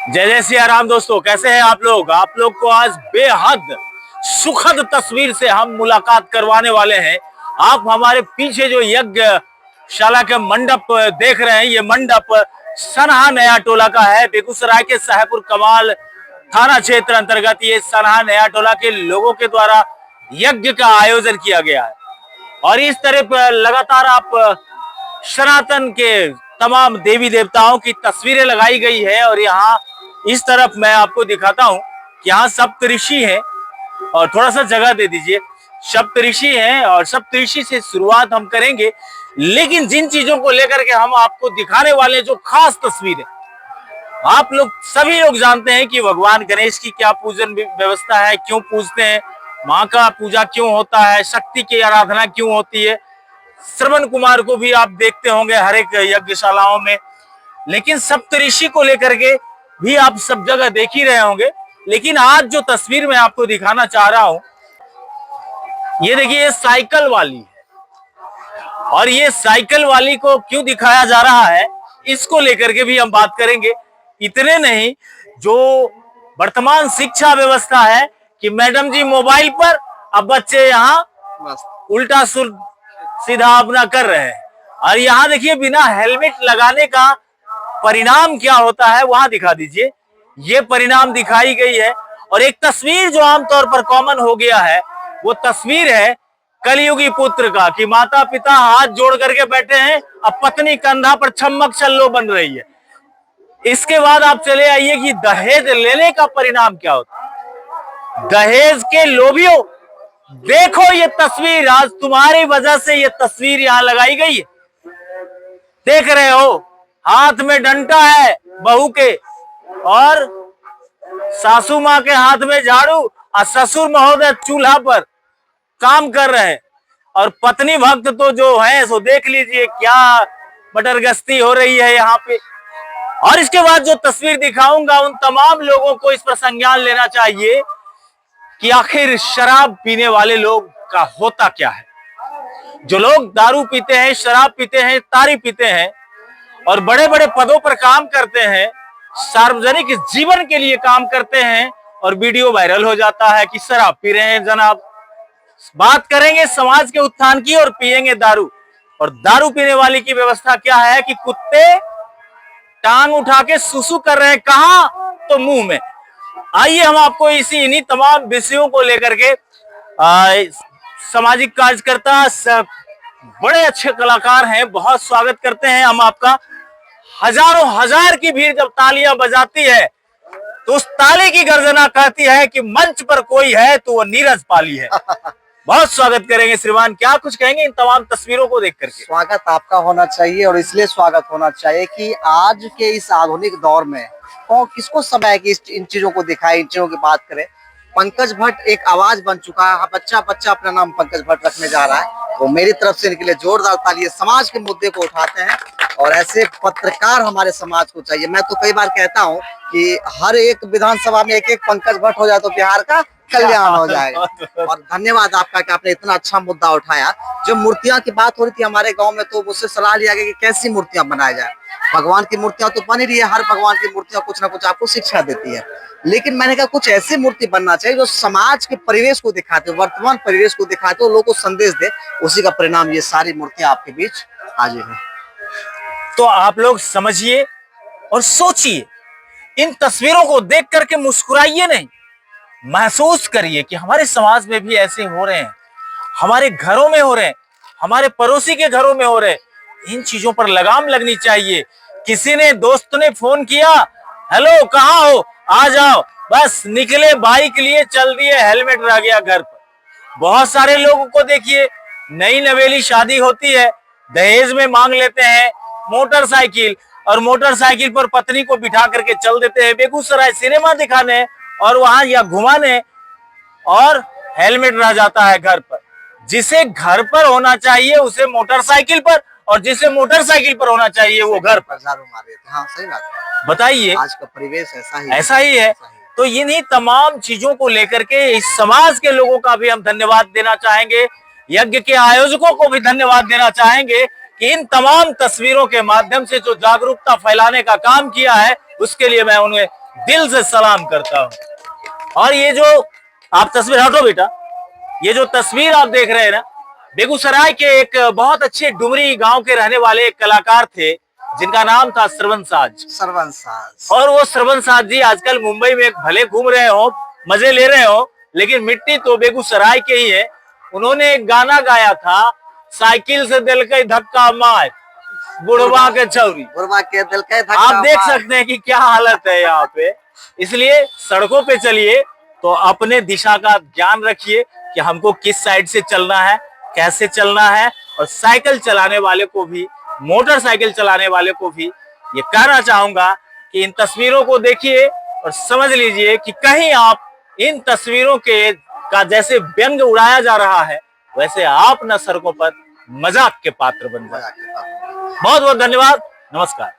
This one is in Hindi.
जय जय सिया राम। दोस्तों कैसे हैं आप लोग को आज बेहद सुखद तस्वीर से हम मुलाकात करवाने वाले हैं। आप हमारे पीछे जो यज्ञशाला के मंडप देख रहे हैं, ये मंडप सनहा नया टोला का है। बेगूसराय के साहेबपुर कमाल थाना क्षेत्र अंतर्गत ये सनहा नया टोला के लोगों के द्वारा यज्ञ का आयोजन किया गया है। और इस तरह लगातार आप सनातन के तमाम देवी देवताओं की तस्वीरें लगाई गई है। और यहाँ इस तरफ मैं आपको दिखाता हूँ कि यहाँ सप्तऋषि हैं। और थोड़ा सा जगह दे दीजिए। सप्तऋषि हैं और सप्तऋषि से शुरुआत हम करेंगे, लेकिन जिन चीजों को लेकर के हम आपको दिखाने वाले जो खास तस्वीरें, आप लोग सभी लोग जानते हैं कि भगवान गणेश की क्या पूजन व्यवस्था है, क्यों पूजते हैं, माँ का पूजा क्यों होता है, शक्ति की आराधना क्यों होती है। श्रवण कुमार को भी आप देखते होंगे हर एक यज्ञशालाओं में। लेकिन सप्तऋषि को लेकर के भी आप सब जगह देख ही रहे होंगे। लेकिन आज जो तस्वीर मैं आपको दिखाना चाह रहा हूं, ये देखिए, ये साइकिल वाली है। और ये साइकिल वाली को क्यों दिखाया जा रहा है, इसको लेकर के भी हम बात करेंगे। इतने नहीं, जो वर्तमान शिक्षा व्यवस्था है कि मैडम जी मोबाइल पर, अब बच्चे यहाँ उल्टा सीधा अपना कर रहे हैं। और यहाँ देखिए, बिना हेलमेट लगाने का परिणाम क्या होता है वहां दिखा दीजिए। ये परिणाम दिखाई गई है। और एक तस्वीर जो आमतौर पर कॉमन हो गया है, वो तस्वीर है कलयुगी पुत्र का, कि माता पिता हाथ जोड़ करके बैठे हैं, अब पत्नी कंधा पर छम्मक छल्लो बन रही है। इसके बाद आप चले आइए कि दहेज लेने का परिणाम क्या होता है। दहेज के लोभियों, देखो ये तस्वीर, आज तुम्हारी वजह से ये तस्वीर यहां लगाई गई है। देख रहे हो, हाथ में डंडा है बहू के, और सासू माँ के हाथ में झाड़ू, और ससुर महोदय चूल्हा पर काम कर रहे हैं। और पत्नी भक्त तो जो है सो देख लीजिए क्या बटरगस्ती हो रही है यहाँ पे। और इसके बाद जो तस्वीर दिखाऊंगा, उन तमाम लोगों को इस पर संज्ञान लेना चाहिए कि आखिर शराब पीने वाले लोग का होता क्या है। जो लोग दारू पीते हैं, शराब पीते हैं, तारी पीते हैं और बड़े बड़े पदों पर काम करते हैं, सार्वजनिक जीवन के लिए काम करते हैं, और वीडियो वायरल हो जाता है कि शराब पी रहे हैं जनाब। बात करेंगे समाज के उत्थान की, और पिएंगे दारू। और दारू पीने वाली की व्यवस्था क्या है कि कुत्ते टांग उठा के सुसु कर रहे हैं, कहां? तो मुंह में। आइए हम आपको इन्हीं तमाम विषयों को लेकर के सामाजिक कार्यकर्ता, बड़े अच्छे कलाकार हैं, बहुत स्वागत करते हैं हम आपका। हजारों हजार की भीड़ जब तालियां बजाती है, तो उस ताली की गर्जना कहती है कि मंच पर कोई है तो वो नीरज पाली है। बहुत स्वागत करेंगे श्रीमान, क्या कुछ कहेंगे इन तमाम तस्वीरों को देख करके? स्वागत आपका होना चाहिए, और इसलिए स्वागत होना चाहिए कि आज के इस आधुनिक दौर में कौन किसको समय है कि इन चीजों को दिखाए, इन चीजों की बात करे। पंकज भट्ट एक आवाज बन चुका है। बच्चा बच्चा अपना नाम पंकज भट्ट रखने जा रहा है, तो मेरी तरफ से इनके लिए जोरदार ताली। समाज के मुद्दे को उठाते हैं, और ऐसे पत्रकार हमारे समाज को चाहिए। मैं तो कई बार कहता हूँ कि हर एक विधानसभा में एक एक पंकज भट्ट हो जाए तो बिहार का कल्याण हो जाएगा। और धन्यवाद आपका कि आपने इतना अच्छा मुद्दा उठाया। जो मूर्तियां की बात हो रही थी हमारे गांव में, तो मुझसे सलाह लिया गया कि कैसी मूर्तियां बनाई जाए। भगवान की मूर्तियां तो बन ही रही है, हर भगवान की मूर्तियां कुछ ना कुछ आपको शिक्षा देती है। लेकिन मैंने कहा कुछ ऐसी मूर्ति बनना चाहिए जो समाज के परिवेश को दिखाते हो, वर्तमान परिवेश को दिखाते हो, लोगों को संदेश दे। उसी का परिणाम ये सारी मूर्तियां आपके बीच हाजिर है। तो आप लोग समझिए और सोचिए, इन तस्वीरों को देख करके मुस्कुराइए नहीं, महसूस करिए कि हमारे समाज में भी ऐसे हो रहे हैं, हमारे घरों में हो रहे हैं, हमारे पड़ोसी के घरों में हो रहे हैं। इन चीजों पर लगाम लगनी चाहिए। किसी ने, दोस्त ने फोन किया, हेलो कहाँ हो, आ जाओ, बस निकले बाइक लिए, चल दिए, हेलमेट रह गया घर पर। बहुत सारे लोगों को देखिए, नई नवेली शादी होती है, दहेज में मांग लेते हैं मोटरसाइकिल, और मोटरसाइकिल पर पत्नी को बिठा करके चल देते हैं बेगूसराय सिनेमा दिखाने और वहां या घुमाने, और हेलमेट रह जाता है घर पर। जिसे घर पर होना चाहिए उसे मोटरसाइकिल पर, और जिसे मोटरसाइकिल पर होना चाहिए वो घर पर। हाँ, सही बात है। बताइए, आज का परिवेश ऐसा ही है। तो इन्हीं तमाम चीजों को लेकर के इस समाज के लोगों का भी हम धन्यवाद देना चाहेंगे, यज्ञ के आयोजकों को भी धन्यवाद देना चाहेंगे कि इन तमाम तस्वीरों के माध्यम से जो जागरूकता फैलाने का काम किया है, उसके लिए मैं उन्हें दिल से सलाम करता हूं। और ये जो आप तस्वीर, हटो बेटा, ये जो तस्वीर आप देख रहे हैं ना, बेगूसराय के एक बहुत अच्छे डुमरी गांव के रहने वाले एक कलाकार थे जिनका नाम था श्रवण साज। श्रवण साज। और वो श्रवण साज जी आजकल मुंबई में भले घूम रहे हो, मजे ले रहे हो, लेकिन मिट्टी तो बेगूसराय के ही है। उन्होंने एक गाना गाया था, साइकिल से दिल के धक्का मार बुढ़वा के छौरी। बुढ़वा के दिल के धक्का आप देख मार। सकते हैं कि क्या हालत है यहाँ पे। इसलिए सड़कों पे चलिए तो अपने दिशा का ज्ञान रखिए कि हमको किस साइड से चलना है, कैसे चलना है। और साइकिल चलाने वाले को भी, मोटरसाइकिल चलाने वाले को भी ये कहना चाहूंगा कि इन तस्वीरों को देखिए और समझ लीजिए कि कहीं आप इन तस्वीरों के का जैसे व्यंग उड़ाया जा रहा है, वैसे आप न सड़कों पर मजाक के पात्र बन जाए। बहुत बहुत धन्यवाद, नमस्कार।